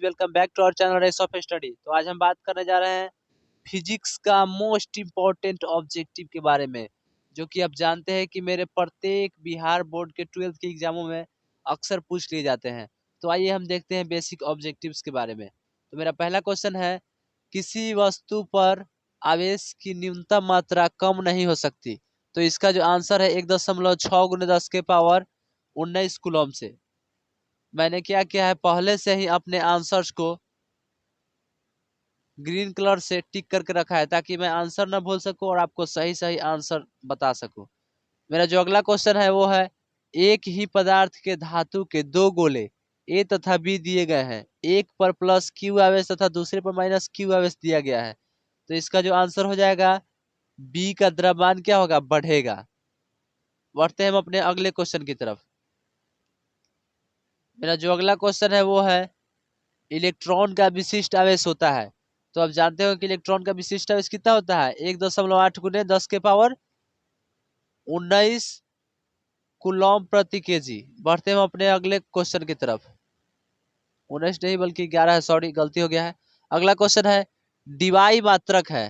Welcome back to our channel race of study. तो आज हम बात करने जा रहे हैं फिजिक्स का मोस्ट इम्पोर्टेंट ऑब्जेक्टिव के बारे में, जो कि आप जानते हैं कि मेरे प्रत्येक बिहार बोर्ड के 12th के एग्जामों में अक्सर पूछ लिए जाते हैं। तो आइए हम देखते हैं बेसिक ऑब्जेक्टिव्स के बारे में। तो मेरा पहला क्वेश्चन है, किसी वस्तु पर आवेश की न्यूनतम मात्रा कम नहीं हो सकती। तो इसका जो आंसर है 1.6 × 10 के पावर 19 कूलम से। मैंने क्या किया है, पहले से ही अपने आंसर्स को ग्रीन कलर से टिक करके रखा है ताकि मैं आंसर ना भूल सकूं और आपको सही सही आंसर बता सकूं। मेरा जो अगला क्वेश्चन है वो है, एक ही पदार्थ के धातु के दो गोले ए तथा बी दिए गए हैं। एक पर प्लस क्यू आवेश तथा दूसरे पर माइनस क्यू आवेश दिया गया है। तो इसका जो आंसर हो जाएगा बी का द्रव्यमान क्या होगा, बढ़ेगा। बढ़ते हैं हम अपने अगले क्वेश्चन की तरफ। मेरा जो अगला क्वेश्चन है वो है, इलेक्ट्रॉन का विशिष्ट आवेश होता है। तो आप जानते हो कि इलेक्ट्रॉन का विशिष्ट आवेश कितना होता है, 1.8 × 10 के पावर 19 कूलम प्रति केजी। बढ़ते हैं अपने अगले क्वेश्चन की तरफ। 19 नहीं बल्कि 11 है, सॉरी गलती हो गया है। अगला क्वेश्चन है, डीवाई मात्रक है।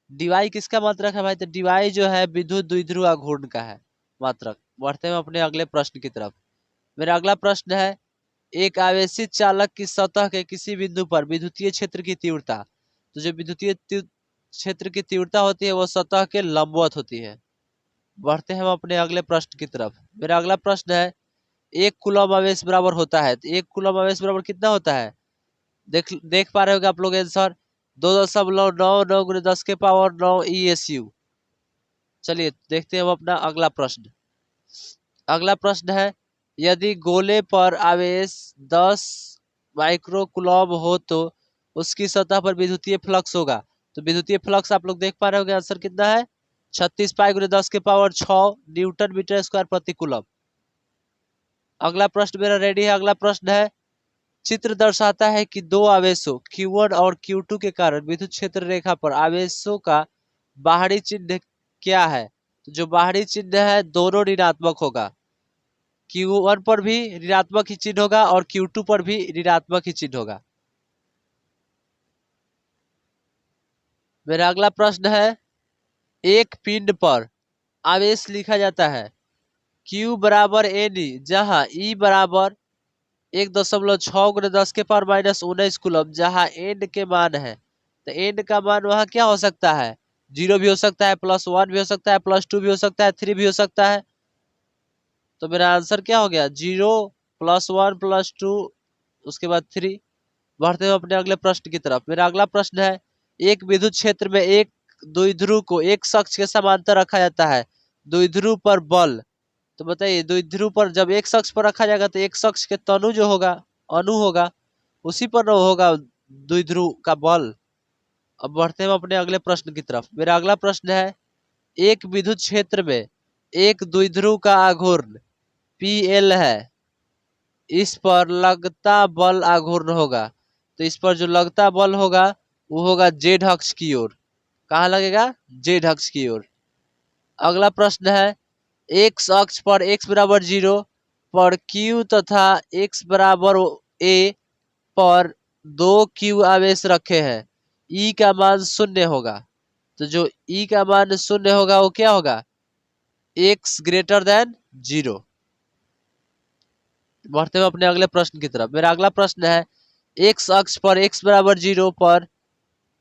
डीवाई किसका मात्रक है भाई, तो डीवाई जो है विद्युत द्विध्रुव आघूर्ण का है मात्रक। बढ़ते हैं अपने अगले प्रश्न की तरफ। मेरा अगला प्रश्न है, एक आवेशित चालक की सतह के किसी बिंदु पर विद्युतीय क्षेत्र की तीव्रता। तो जो विद्युतीय क्षेत्र की तीव्रता होती है वो सतह के लंबवत होती है। बढ़ते हैं हम अपने अगले प्रश्न की तरफ। मेरा अगला प्रश्न है, एक कूलम आवेश बराबर होता है। तो एक कूलम आवेश बराबर कितना होता है, देख पा रहे होगे आप लोग आंसर, 2.99 × 10 के पावर 9 ESU। चलिए देखते हैं हम अपना अगला प्रश्न। अगला प्रश्न है, यदि गोले पर आवेश 10 माइक्रोकूलम हो तो उसकी सतह पर विद्युतीय फ्लक्स होगा। तो विद्युतीय फ्लक्स आप लोग देख पा रहे होंगे, आंसर कितना है, 36 पाई × 10 के पावर 6 न्यूटन मीटर स्क्वायर प्रति कूलम। अगला प्रश्न मेरा रेडी है। अगला प्रश्न है, चित्र दर्शाता है कि दो आवेशों Q1 और Q2 के कारण विद्युत क्षेत्र रेखा पर आवेशों का बाहरी चिन्ह क्या है। तो जो बाहरी चिन्ह है दोनों ऋणात्मक होगा। Q1 पर भी ऋणात्मक ही चिन्ह होगा और Q2 पर भी ऋणात्मक ही चिन्ह होगा। मेरा अगला प्रश्न है, एक पिंड पर आवेश लिखा जाता है Q बराबर NE, जहां E बराबर 1.6 × 10 के पावर -19 कूलम, जहां एन के मान है। तो एन का मान वहां क्या हो सकता है, 0 भी हो सकता है, +1 भी हो सकता है, +2 भी हो सकता है, 3 भी हो सकता है। तो मेरा आंसर क्या हो गया, 0 +1 +2 उसके बाद 3। बढ़ते हुए अपने अगले प्रश्न की तरफ। मेरा अगला प्रश्न है, एक विद्युत क्षेत्र में एक द्विध्रुव को एक शख्स के समांतर रखा जाता है। द्विध्रुव पर बल, तो बताइए द्विध्रुव पर जब एक शख्स पर रखा जाएगा तो एक शख्स के तनु जो होगा, अणु होगा, उसी पर होगा द्विध्रुव का बल। अब बढ़ते हैं अपने अगले प्रश्न की तरफ। मेरा अगला प्रश्न है, एक विद्युत क्षेत्र में एक द्विध्रुव का आघूर्ण PL है, इस पर लगता बल आघूर्ण होगा। तो इस पर जो लगता बल होगा वो होगा Z अक्ष की ओर। कहाँ लगेगा, Z अक्ष की ओर। अगला प्रश्न है, एक अक्ष पर x बराबर 0 पर Q तथा x बराबर A पर 2 Q आवेश रखे हैं, E का मान 0 होगा। तो जो E का मान 0 होगा वो क्या होगा, x > 0। बढ़ते हुए अपने अगले प्रश्न की तरफ। मेरा अगला प्रश्न है, x अक्ष पर x बराबर 0 पर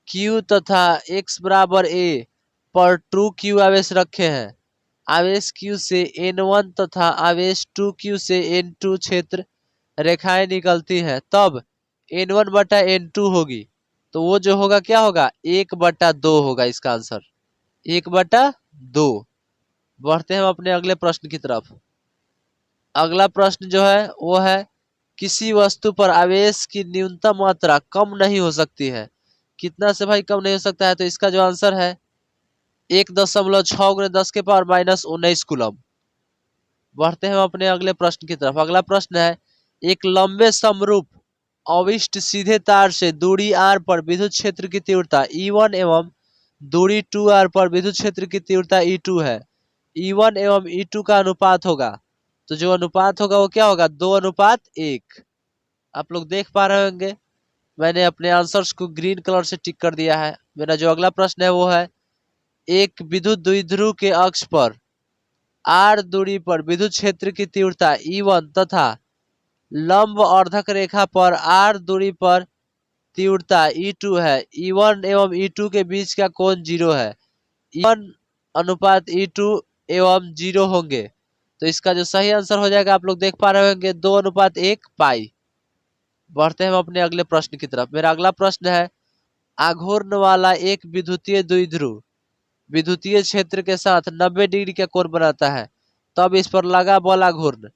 Q तथा x बराबर A पर 2 Q आवेश रखे हैं। आवेश Q से N1 तथा आवेश 2Q से N2 क्षेत्र रेखाएं निकलती हैं, तब N1 बटा N2 होगी। तो वो जो होगा क्या होगा, 1/2 होगा इसका आंसर, 1/2। बढ़ते हैं हम अपने अगले प्रश्न की तरफ। अगला प्रश्न जो है वो है, किसी वस्तु पर आवेश की न्यूनतम मात्रा कम नहीं हो सकती है। कितना से भाई कम नहीं हो सकता है, तो इसका जो आंसर है 1.6 × 10 के पावर -19 कूलम। बढ़ते हैं हम अपने अगले प्रश्न की तरफ। अगला प्रश्न है, एक लंबे समरूप अविष्ट सीधे तार से दूरी r पर विद्युत क्षेत्र की तीव्रता E1 एवं दूरी 2r पर विद्युत क्षेत्र की तीव्रता E2 है। E1 एवं E2 का अनुपात होगा। तो जो अनुपात होगा वो क्या होगा, 2:1। आप लोग देख पा रहे होंगे मैंने अपने आंसर्स को ग्रीन कलर से टिक कर दिया है। मेरा जो अगला प्रश्न है वो है, एक विद्युत द्विध्रुव के अक्ष पर r दूरी पर विद्युत क्षेत्र की तीव्रता E1 तथा लंब अर्धक रेखा पर r दूरी पर तीव्रता E2 है। E1 एवं E2 के बीच का कोण 0 है। E1 अनुपात E2 एवं 0 होंगे। तो इसका जो सही आंसर हो जाएगा आप लोग देख पा रहे होंगे 2:1 पाई। बढ़ते हैं हम अपने अगले प्रश्न की तरफ। मेरा अगला प्रश्न है, आघूर्ण वाला एक विद्युतीय द्विध्रुव विद्युतीय क्षेत्र के साथ 90 डिग्री का कोण बनाता है, तब इस पर लगा बल आघूर्ण।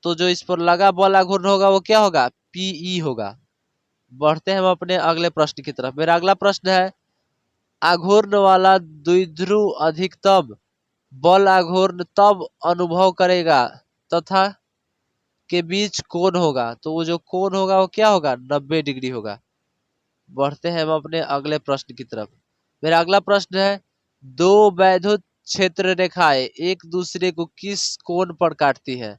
तो जो इस पर लगा बल आघूर्ण होगा वो क्या होगा? Pe होगा। बढ़ते हैं हम अपने अगले प्रश्न की तरफ। मेरा अगला प्रश्न है, आघूर्ण वाला द्विध्रुव अधिकतम बल आघूर्ण तब अनुभव करेगा तथा के बीच कोण होगा। तो वो जो कोण होगा वो क्या होगा? 90 डिग्री होगा। बढ़ते हैं हम अपने अगले प्रश्न की तरफ। मेरा अगला प्रश्न है, दो वैद्युत क्षेत्र रेखाएं एक दूसरे को किस कोण पर काटती हैं?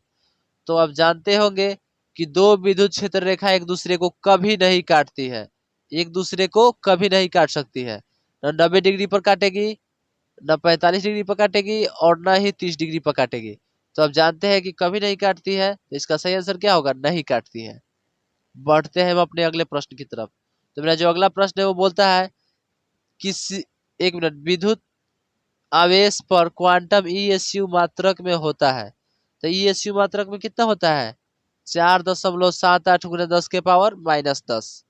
तो आप जानते होंगे कि दो विद्युत क्षेत्र रेखा एक दूसरे को कभी नहीं काटती है, एक दूसरे को कभी नहीं काट सकती है। न 90 डिग्री पर काटेगी, न 45 डिग्री पर काटेगी और न ही 30 डिग्री पर काटेगी। तो आप जानते हैं कि कभी नहीं काटती है, तो इसका सही आंसर क्या होगा? नहीं काटती है। बढ़ते हैं हम अपने अगले प्रश्न की तरफ। तो मेरा जो अगला प्रश्न है वो बोलता है, किसी एक मिनट, विद्युत आवेश पर क्वांटम ईएसयू मात्रक में होता है। तो ईएसयू मात्रक में कितना होता है? 4.78 गुना 10 के पावर -10।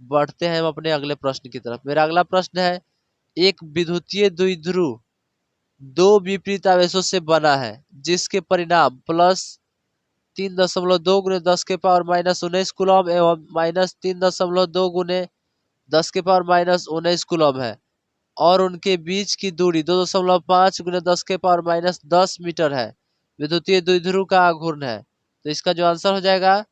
बढ़ते हैं हम अपने अगले प्रश्न की तरफ। मेरा अगला प्रश्न है, एक विद्युतीय द्विध्रुव दो विपरीत आवेशों से बना है जिसके परिणाम +3.2 गुने 10 के पावर -19 कूलम एवं -3.2 गुने 10 के पावर -19 कूलम है और उनके बीच की दूरी 2.5 गुने 10 के पावर -10 मीटर है। विद्युतीय द्विध्रुव का आघूर्ण है। तो इसका जो आंसर हो जाएगा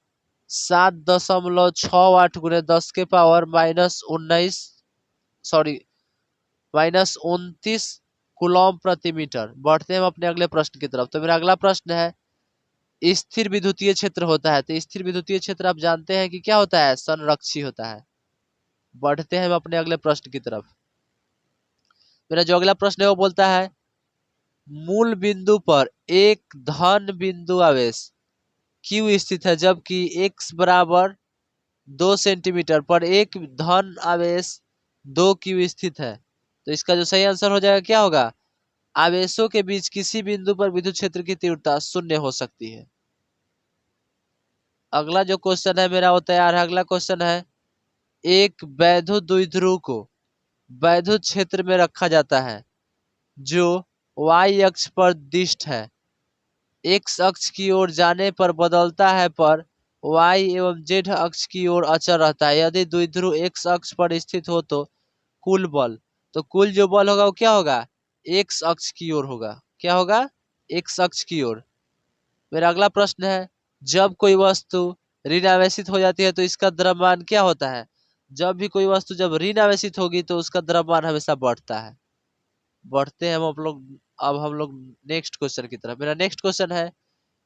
7.68 गुने 10 के पावर -19 सॉरी -29 कूलम प्रति मीटर। बढ़ते हैं हम अपने अगले प्रश्न की तरफ। तो मेरा अगला प्रश्न है, स्थिर विद्युतीय क्षेत्र होता है। तो स्थिर विद्युतीय क्षेत्र आप जानते हैं कि क्या होता है? संरक्षी होता है। बढ़ते हैं हम अपने अगले प्रश्न की तरफ। मेरा जो अगला प्रश्न है वो बोलता है, मूल बिंदु पर एक धन बिंदु आवेश Q स्थित है जबकि x बराबर 2 सेंटीमीटर पर एक धन आवेश 2Q स्थित है। तो इसका जो सही आंसर हो जाएगा क्या होगा? आवेशों के बीच किसी बिंदु पर विद्युत क्षेत्र की तीव्रता 0 हो सकती है। अगला जो क्वेश्चन है मेरा वो तैयार है। अगला क्वेश्चन है, एक वैद्युत द्विध्रुव को वैद्युत क्षेत्र में रखा जाता है जो y अक्ष पर दिष्ट है, x अक्ष की ओर जाने पर बदलता है पर y एवं z अक्ष की ओर अचल रहता है। यदि द्विध्रुव x अक्ष पर स्थित हो तो कुल बल, तो कुल जो बल होगा वो क्या होगा? x अक्ष की ओर होगा। क्या होगा? x अक्ष की ओर। मेरा अगला प्रश्न है, जब कोई वस्तु ऋण आवेशित हो जाती है तो इसका द्रव्यमान क्या होता है? जब भी कोई वस्तु जब ऋण आवेशित होगी तो उसका द्रव्यमान हमेशा बढ़ता है। बढ़ते हैं हम लोग नेक्स्ट क्वेश्चन की तरफ। मेरा नेक्स्ट क्वेश्चन है,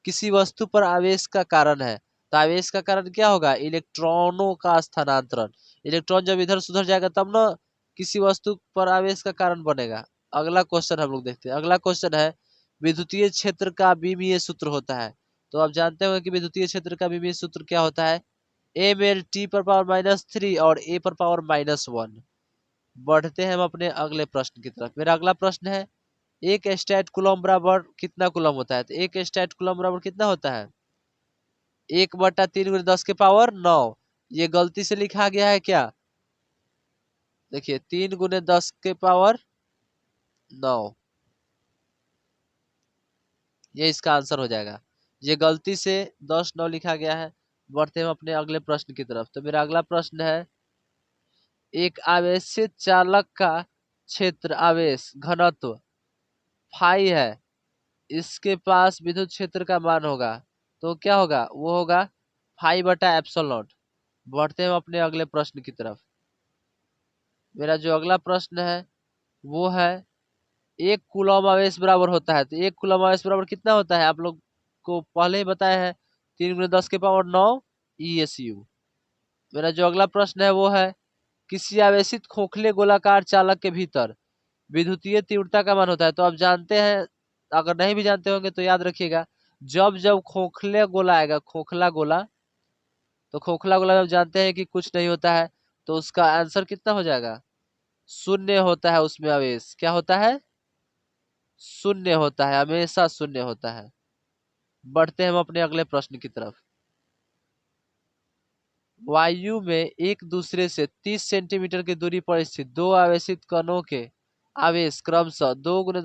किसी वस्तु पर आवेश का कारण है। तो आवेश का कारण क्या होगा? इलेक्ट्रॉनों का स्थानांतरण। इलेक्ट्रॉन जब इधर से उधर जाएगा तब ना किसी वस्तु पर आवेश का कारण बनेगा। अगला क्वेश्चन हम लोग देखते हैं। अगला क्वेश्चन है, विद्युतीय क्षेत्र का विमीय सूत्र होता है। तो आप जानते होंगे कि विद्युतीय क्षेत्र का विमीय सूत्र क्या होता है? m/t⁻³ और a पर पावर -1। बढ़ते हैं हम अपने अगले प्रश्न की तरफ। मेरा अगला प्रश्न है, एक स्टैट कूलम बराबर कितना कूलम होता है? तो एक स्टैट कूलम बराबर कितना होता है? 1/3 गुणे 10 के पावर 9। ये गलती से लिखा गया है क्या? देखिए 3 गुणे 10 के पावर 9, ये इसका आंसर हो जाएगा। ये गलती से 10-9 लिखा गया है। बढ़ते हैं अपने अगले प्रश्न की तरफ। तो मेरा अगला प्रश्न है, एक आवेशित चालक का क्षेत्र आवेश घनत्व फाई है, इसके पास विद्युत क्षेत्र का मान होगा। तो क्या होगा? वो होगा φ/ε। बढ़ते हैं अपने अगले प्रश्न की तरफ। मेरा जो अगला प्रश्न है वो है, एक कूलम आवेश बराबर होता है। तो एक कूलम आवेश बराबर कितना होता है? आप लोग को पहले ही बताया है, 3 × 10 के पावर 9 ESU। मेरा जो अगला प्रश्न है वो है, किसी आवेशित खोखले गोलाकार चालक के भीतर विद्युतीय तीव्रता का मान होता है। तो आप जानते हैं, अगर नहीं भी जानते होंगे तो याद रखिएगा, जब जब खोखले गोला आएगा, खोखला गोला, तो खोखला गोला जब जानते हैं कि कुछ नहीं होता है, तो उसका आंसर कितना हो जाएगा, शून्य होता है। उसमें आवेश क्या होता है, शून्य होता है, हमेशा शून्य होता है। बढ़ते हैं हम अपने अगले प्रश्न की तरफ। वायु में एक दूसरे से 30 सेंटीमीटर की दूरी पर स्थित दो आवेशित कणों के आवेश क्रमशः 2 ×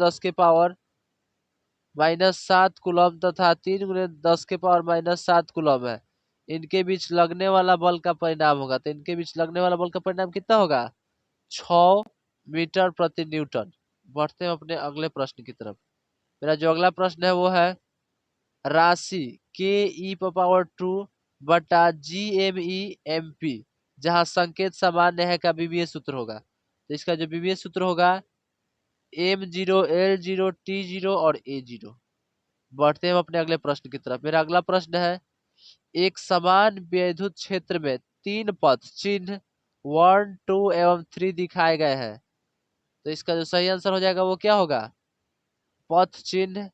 10⁻⁷ कूलम तथा 3 × 10⁻⁷ कूलम है। इनके बीच लगने वाला बल का परिणाम होगा। तो इनके बीच लगने वाला बल का परिणाम कितना होगा, 6 मीटर प्रति न्यूटन। बढ़ते हैं अपने अगले प्रश्न की तरफ। मेरा जो अगला प्रश्न है वो है, राशि ke⁻² बटा GME/MP जहाँ संकेत सामान्य है का बीमीय सूत्र होगा। तो इसका जो बीमीय सूत्र होगा M0 L0 T0 और A0। बढ़ते हैं हम अपने अगले प्रश्न की तरफ। मेरा अगला प्रश्न है, एक समान विद्युत क्षेत्र में 3 पथ चिन्ह 1 2 एवं 3 दिखाए गए हैं। तो इसका जो सही आंसर हो जाएगा वो क्या होगा, पथ चिन्ह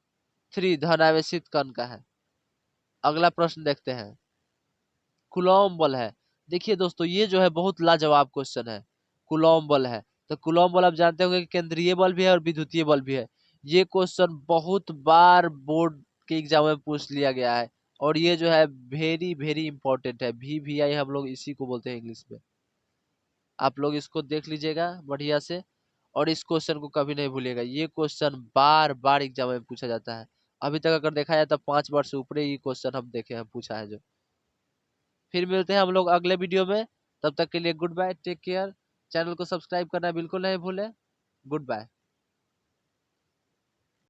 3 धनावेशित कण का है। अगला प्रश्न देखते हैं, कूलॉम बल है। देखिए दोस्तों, ये जो है बहुत लाजवाब क्वेश्चन है। कूलॉम बल है, तो कूलॉम बल आप जानते होंगे कि केंद्रीय बल भी है और विद्युतीय बल भी है। ये क्वेश्चन बहुत बार बोर्ड के एग्जाम में पूछ लिया गया है, और ये जो है वेरी वेरी इंपॉर्टेंट है। VVI हम लोग इसी को बोलते हैं इंग्लिश में। आप लोग इसको देख लीजिएगा बढ़िया से, और इस क्वेश्चन को कभी नहीं भूलिएगा। ये क्वेश्चन बार बार एग्जाम में पूछा जाता है। अभी तक अगर देखा जाए तो 5 बार से ऊपर ये क्वेश्चन हम देखे हैं, पूछा है जो। फिर मिलते हैं हम लोग अगले वीडियो में। तब तक के लिए good bye, take care. Channel को सब्सक्राइब करना बिल्कुल नहीं भूलें। Good bye.